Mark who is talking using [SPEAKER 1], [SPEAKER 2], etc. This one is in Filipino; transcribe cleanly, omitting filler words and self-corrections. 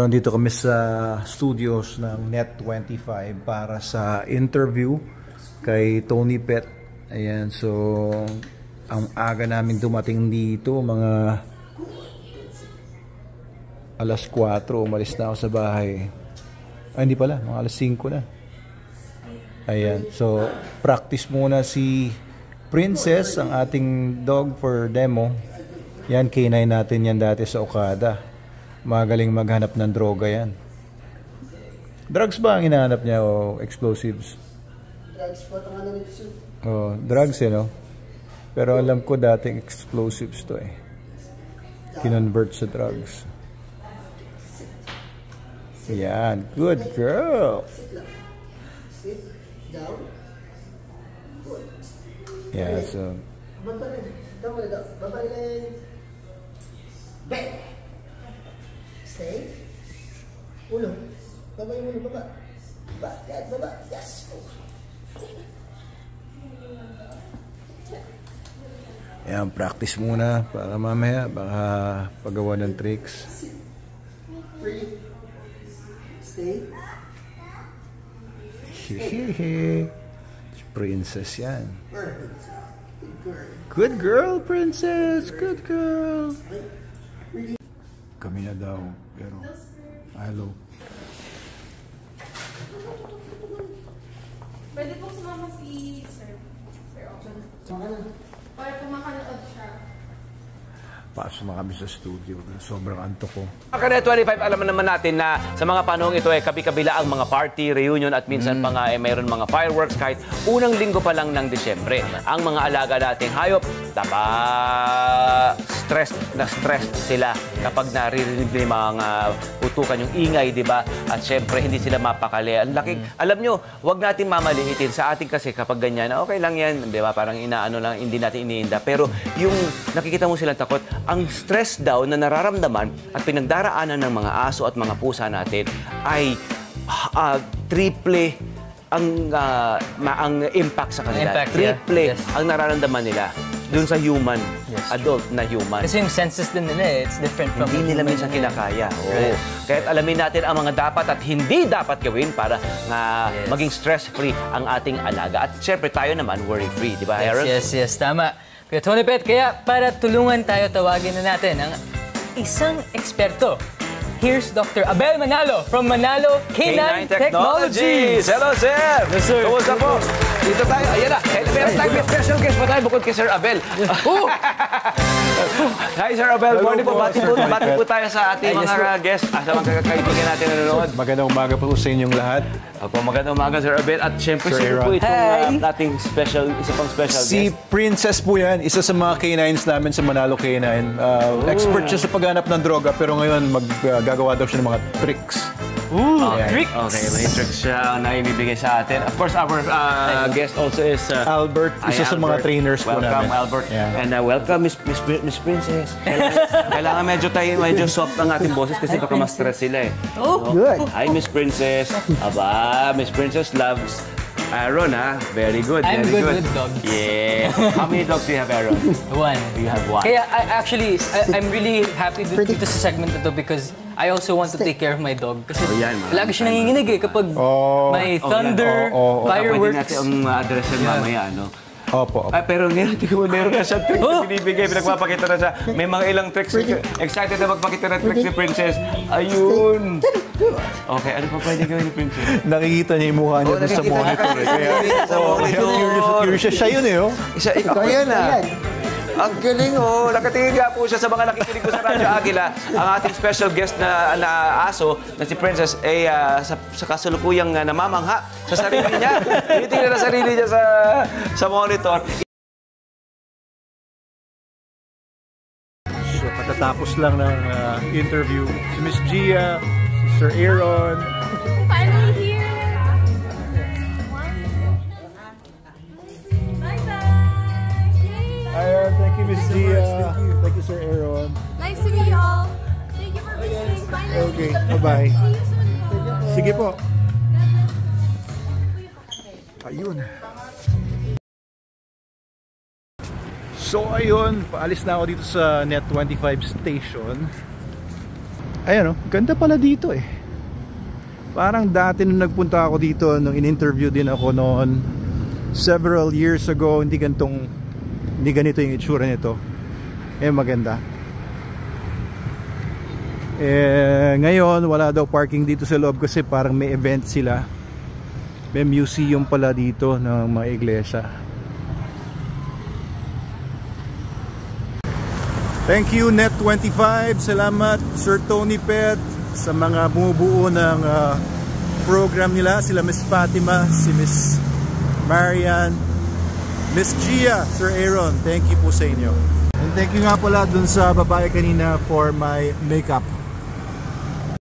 [SPEAKER 1] Nandito kami sa studios ng Net25 para sa interview kay Tony Pet. Ayan, so ang aga namin dumating dito, mga alas 4, umalis na ako sa bahay. Ay, hindi pala, mga alas 5 na. Ayan, so practice muna si Princess, ang ating dog for demo. Yan, K9 natin yan dati sa Okada. Magaling maghanap ng droga yan. Drugs ba ang hinahanap niya o explosives?
[SPEAKER 2] Drugs po, tanga na nito.
[SPEAKER 1] Oh, drugs no? Pero alam ko dating explosives to eh. Kinonvert sa drugs. Yan, good girl.
[SPEAKER 2] Sit down. Good.
[SPEAKER 1] Yeah, so
[SPEAKER 2] Babae. Back. Stay. Ulo. Baba yung ulo. Baba. Baba. Yes.
[SPEAKER 1] yan, practice muna para mamaya baka paggawa ng tricks.
[SPEAKER 2] Free. Stay.
[SPEAKER 1] Hehehe. Princess yan.
[SPEAKER 2] Perfect.
[SPEAKER 1] Good girl, Princess. Good girl. Kami na daw, pero hello.
[SPEAKER 3] Pwede po sumama si Sir Owen. Para pumakanood siya.
[SPEAKER 1] Pasok na kami sa studio. Sobrang antok ko.
[SPEAKER 4] Mga Net25, alam naman natin na sa mga panahong ito ay kabi-kabila ang mga party, reunion at minsan pa nga ay mayroon mga fireworks kahit unang linggo pa lang ng Disyembre. Ang mga alaga nating hayop, stress sila kapag naririnig ng mga utukan yung ingay, di ba? At syempre hindi sila mapakali. Ang laking, alam nyo, wag natin mamaliitin sa atin kasi kapag ganyan, okay lang yan, di ba? Parang inaano lang, hindi natin iniinda. Pero yung nakikita mo silang takot, ang stress daw na nararamdaman at pinagdaraanan ng mga aso at mga pusa natin ay triple ang impact sa kanila. Triple ang nararamdaman nila dun sa human, adult na human.
[SPEAKER 5] Kasi yung senses din nila, it's different from
[SPEAKER 4] hindi nila minsan kinakaya.
[SPEAKER 5] Right.
[SPEAKER 4] Kaya't alamin natin ang mga dapat at hindi dapat gawin para maging stress-free ang ating alaga. At syempre tayo naman worry-free, di ba, Aaron?
[SPEAKER 5] Yes, tama. Kaya Tony Pet, kaya para tulungan tayo, tawagin na natin ang isang eksperto. Here's Dr. Abel Manalo from Manalo K9 Technologies.
[SPEAKER 4] Hello, sir!
[SPEAKER 5] Yes, sir.
[SPEAKER 4] Kumusta po? Dito tayo. Ayan na. Meron tayong special guest pa tayo bukod kay Sir Abel. Hi, Sir Abel. Morning po. Bati po tayo sa ating mga guests. Sa mga kaibigan natin na nanonood.
[SPEAKER 1] Magandang umaga po sa inyong lahat.
[SPEAKER 4] Opo, magandang umaga, Sir Abel. At syempre, sino po itong ating isa pang special guest?
[SPEAKER 1] Si Princess po yan. Isa sa mga K9s namin sa Manalo K9. Expert siya sa paghanap ng droga pero ngayon gagawa daw siya ng mga tricks.
[SPEAKER 5] Tricks!
[SPEAKER 4] Okay, may tricks siya na ibibigay sa atin. Of course, our guest also is
[SPEAKER 1] Albert, isa sa mga trainers po namin.
[SPEAKER 4] Welcome, Albert. Yeah. And welcome, Miss Princess. Kailangan medyo soft ang ating boses kasi baka ma-stress sila eh.
[SPEAKER 2] Good.
[SPEAKER 4] Hi, Miss Princess. Aba, Miss Princess loves Aaron, ha? Very good.
[SPEAKER 5] I'm
[SPEAKER 4] very
[SPEAKER 5] good with dogs.
[SPEAKER 4] Yeah. How many dogs do you have, Aaron?
[SPEAKER 5] One.
[SPEAKER 4] You have one.
[SPEAKER 5] Kaya I'm really happy dito sa segment na to because I also want to take care of my dog. Kasi lagi siya nanginginig eh kapag may thunder, fireworks.
[SPEAKER 4] Pwede natin ang address yan mamaya, ano?
[SPEAKER 1] Opo.
[SPEAKER 4] Pero ngayon, meron na siya tricks na binibigay, pinagpapakita na siya. May mga ilang tricks. Excited na magpakita ng tricks ni Princess. Ayun! Okay, ano pa pwede gawin ni Princess?
[SPEAKER 1] Nakikita niya yung mukha niya dun sa monitor. Curious siya yun eh.
[SPEAKER 4] Ikaw yan ah. Ang galing oh. Nakatingin nga po siya sa mga nakikinig ko sa Radyo Agila. Ang ating special guest na aso, na si Princess, ay sa kasalukuyang namamangha sa sarili niya. Tinitingnan na sarili niya sa monitor.
[SPEAKER 1] So, patatapos lang ng interview, si Miss Gia, si Sir Aaron.
[SPEAKER 3] Finally here!
[SPEAKER 1] Thank you, Miss Gia. Thank you, Sir Aaron.
[SPEAKER 3] Nice to meet you all. Thank you for visiting. Finally.
[SPEAKER 1] Okay, bye-bye.
[SPEAKER 3] See you soon po.
[SPEAKER 1] Sige po. Ayun. So ayun, paalis na ako dito sa Net25 station. Ayan, oh, ganda pala dito eh. Parang dati nung nagpunta ako dito, nung in-interview din ako noon several years ago, hindi ganito yung itsura nito. Maganda. Ngayon wala daw parking dito sa loob kasi parang may event sila. May museum pala dito ng mga iglesia. Thank you Net25. Salamat Sir Tony Pet sa mga bumubuo ng program nila. Sila Miss Fatima, si Miss Marian, Miss Gia, Sir Aaron. Thank you po sa inyo. And thank you nga pala dun sa babae kanina for my makeup.